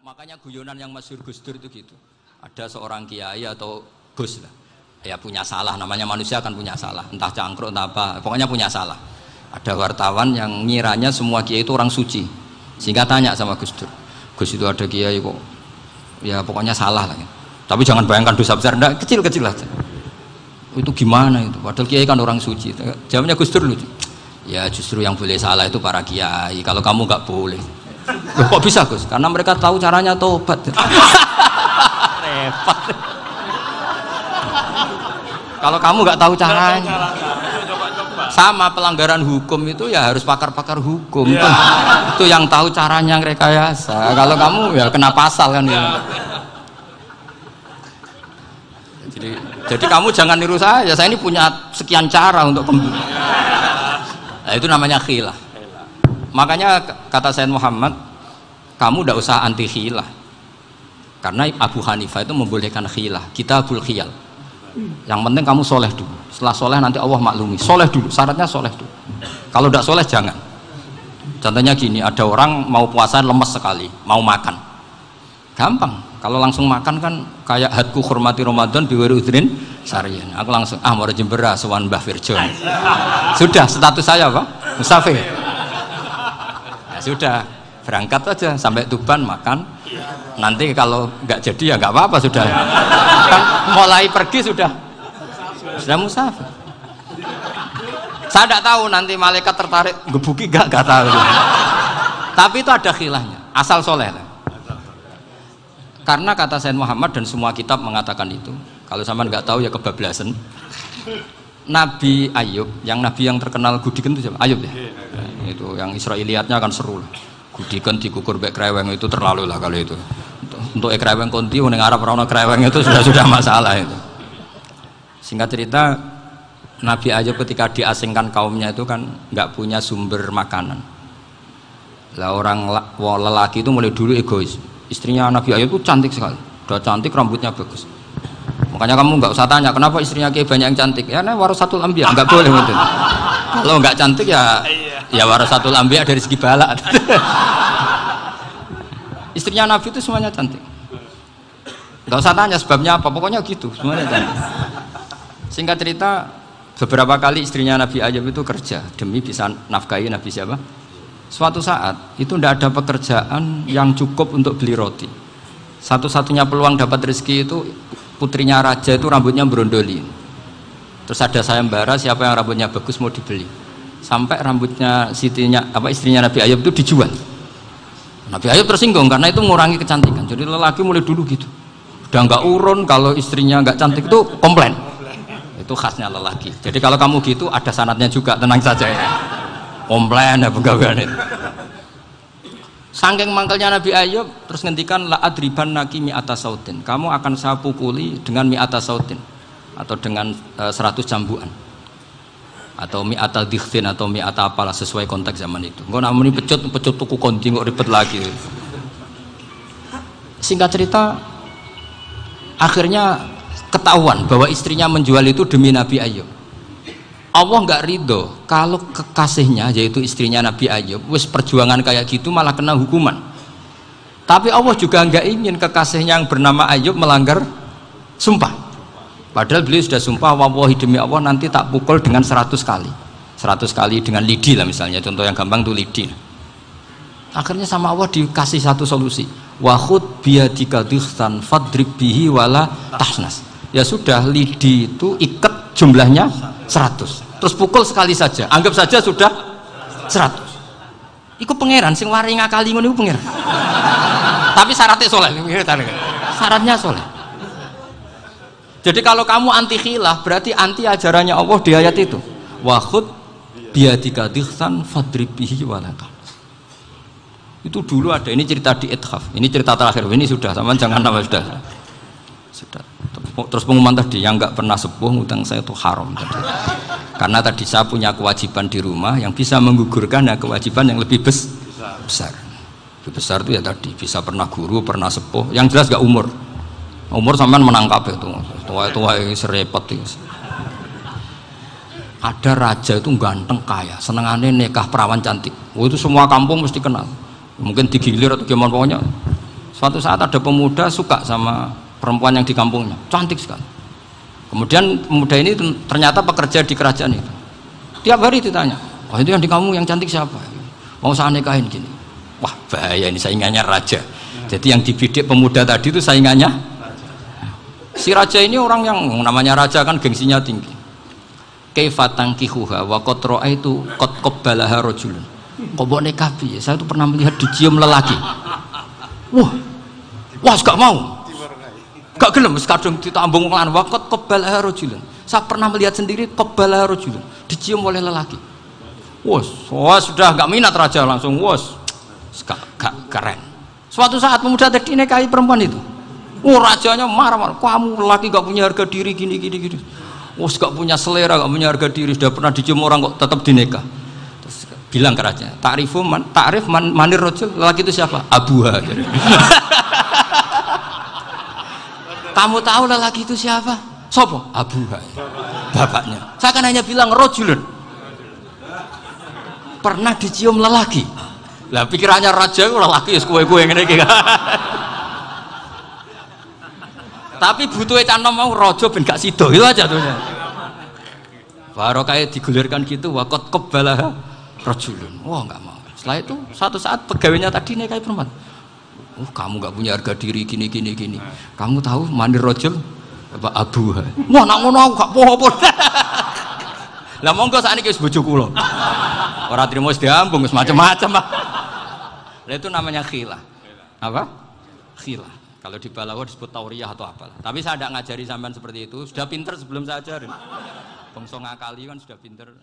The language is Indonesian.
Makanya guyonan yang masyhur Gus Dur itu gitu. Ada seorang kiai atau bos lah, ya punya salah, namanya manusia akan punya salah, entah cangkruk entah apa, pokoknya punya salah. Ada wartawan yang ngiranya semua kiai itu orang suci, sehingga tanya sama Gus Dur, Gus itu ada kiai kok, ya pokoknya salah lah. Tapi jangan bayangkan dosa besar, enggak, kecil-kecil aja. Itu gimana itu? Padahal kiai kan orang suci. Jawabnya Gus Dur lucu. Ya justru yang boleh salah itu para kiai. Kalau kamu nggak boleh. Loh, kok bisa Gus? Karena mereka tahu caranya tobat. Repot. Kalau kamu nggak tahu caranya, sama pelanggaran hukum itu ya harus pakar-pakar hukum. Itu yang tahu caranya rekayasa. Kalau kamu ya kena pasal kan ya. Jadi kamu jangan niru saya ini punya sekian cara untuk kembali. Nah, itu namanya khilah. Makanya kata Sayyid Muhammad, kamu tidak usah anti khilah, karena Abu Hanifah itu membolehkan khilah, kitabul khiyal. Yang penting kamu soleh dulu, setelah soleh nanti Allah maklumi. Soleh dulu, syaratnya soleh dulu. Kalau tidak soleh jangan. Contohnya gini, ada orang mau puasa lemes sekali, mau makan, gampang. Kalau langsung makan kan kayak hadku hormati Ramadan biwiri udrin sarian. Aku langsung mau jembera sowan Mbah Firjon. Sudah status saya apa? Musafir. Ya sudah, berangkat aja sampai Tuban makan. Nanti kalau nggak jadi ya nggak apa-apa sudah. Kan mulai pergi sudah musafir. Saya tidak tahu nanti malaikat tertarik gebuki nggak tahu. Tapi itu ada khilahnya. Asal soleh lah. Karena kata Sayyid Muhammad dan semua kitab mengatakan itu. Kalau sama nggak tahu ya kebablasan. Nabi Ayub, nabi yang terkenal Gudiken itu siapa? Ayub ya. Itu yang Israiliyatnya kan seru lah. Gudiken dikukur bek kreweng itu terlalu lah kalau itu. Untuk kreweng konti ning Arab ora ono kreweng itu sudah masalah itu. Singkat cerita, Nabi Ayub ketika diasingkan kaumnya itu kan nggak punya sumber makanan. Lah orang lelaki itu mulai dulu egois. Istrinya Nabi Ayub itu cantik sekali, udah cantik, rambutnya bagus. Makanya kamu nggak usah tanya kenapa istrinya kayak banyak yang cantik. Ya, warasatul anbiya, nggak boleh gitu. Kalau nggak cantik ya warasatul anbiya dari segi balak. Istrinya Nabi itu semuanya cantik. Nggak usah tanya sebabnya apa, pokoknya gitu, semuanya cantik. Singkat cerita, beberapa kali istrinya Nabi Ayub itu kerja demi bisa nafkahi Nabi siapa? Suatu saat itu tidak ada pekerjaan yang cukup untuk beli roti. Satu-satunya peluang dapat rezeki itu putrinya raja itu rambutnya berondoli. Terus ada sayembara siapa yang rambutnya bagus mau dibeli. Sampai rambutnya istrinya Nabi Ayub itu dijual. Nabi Ayub tersinggung karena itu mengurangi kecantikan. Jadi lelaki mulai dulu gitu. Udah nggak urun kalau istrinya nggak cantik itu komplain. Itu khasnya lelaki. Jadi kalau kamu gitu ada sanadnya juga, tenang saja ya. Komplain ya pegawaian itu. Saking mangkelnya Nabi Ayub terus ngendikan la adriban naki mi'ata sautin. Kamu akan saya pukuli dengan mi'ata sautin atau dengan 100 cambukan. Atau mi'ata dikhtin atau mi'ata apalah sesuai konteks zaman itu. Engko namanya pecut tuku konti kok ribet lagi. Singkat cerita akhirnya ketahuan bahwa istrinya menjual itu demi Nabi Ayub. Allah nggak ridho kalau kekasihnya yaitu istrinya Nabi Ayub wis perjuangan kayak gitu malah kena hukuman. Tapi Allah juga nggak ingin kekasihnya yang bernama Ayub melanggar sumpah. Padahal beliau sudah sumpah, wallahi demi Allah nanti tak pukul dengan 100 kali. 100 kali dengan lidi lah misalnya, contoh yang gampang tuh lidi. Akhirnya sama Allah dikasih satu solusi. Wa khud biyadika dikhtan fadrib bihi wala tahnas. Ya sudah, lidi itu ikat jumlahnya 100. Terus pukul sekali saja, anggap saja sudah 100. Iku pangeran sing wari ngakali ngono iku pangeran. Tapi syaratnya soleh, syaratnya soleh. Jadi kalau kamu anti khilaf berarti anti ajarannya Allah di ayat itu. Wa khud biyadika dikhtan fadrib bihi wala tahnas. Itu dulu ada, ini cerita di Ithaf. Ini cerita terakhir, ini sudah, sama jangan nama sudah. Terus pengumuman tadi yang nggak pernah sepuh ngutang saya itu haram tadi. Karena tadi saya punya kewajiban di rumah yang bisa menggugurkan ya kewajiban yang lebih besar. Lebih besar itu ya tadi bisa pernah guru, pernah sepuh. Yang jelas nggak umur. Umur sampean menangkap itu. Tua serepot itu. Ada raja itu ganteng kaya, senengannya nikah perawan cantik. Itu semua kampung mesti kenal. Mungkin digilir atau gimana pokoknya. Suatu saat ada pemuda suka sama perempuan yang di kampungnya, cantik sekali. Kemudian pemuda ini ternyata pekerja di kerajaan itu. Tiap hari ditanya, oh itu yang di kamu yang cantik siapa? Mau saya nikahin gini. Wah bahaya ini, saingannya raja. Jadi yang dibidik pemuda tadi itu saingannya. Si raja ini orang yang namanya raja kan gengsinya tinggi. Kaifatang kihuha wa qad ra'aitu qad qabbalaha rajulun. Kok mbok nikah piye? Saya tuh pernah melihat dicium lelaki. Wah, gak mau. Gak gelem wis kadung ditambung lan wa qad qabbalaha rajulun. Saya pernah melihat sendiri qabbalaha rajulun, dicium oleh lelaki. Wah, sudah gak minat raja langsung gak keren. Suatu saat pemuda tadi nikahi perempuan itu. Rajanya marah-marah, kamu lelaki gak punya harga diri gini. Gak punya selera, gak punya harga diri, sudah pernah dicium orang kok tetap dinikah. Terus bilang ke raja, ta'rif manir rajul, lelaki itu siapa? Abuha. Kamu tahu lelaki itu siapa? Sopo? Abuha. Bapaknya. Saya kan hanya bilang rajulun. Pernah dicium lelaki. Lah pikirannya raja lelaki wis kue-kue ngene iki. Tapi butuh canom mau raja ben gak sida itu aja tuh. Baru kayak digulirkan gitu wakot kebalah rajulun. Wah nggak mau. Setelah itu satu saat pegawainya tadi nikahi perempuan. Kamu nggak punya harga diri gini. Kamu tahu mandir rajul apa abu? Wah nak ngono aku gak apa-apa. Lah monggo sakniki wis bojo kula. Ora trimo wis diambung wis macam-macam. Lah itu namanya khilah. Apa? Khilah. Kalau di Balawa disebut tauriyah atau apalah. Tapi saya tidak ngajari sampean seperti itu. Sudah pinter sebelum saya ajarin. Bangsa ngakali kan sudah pinter.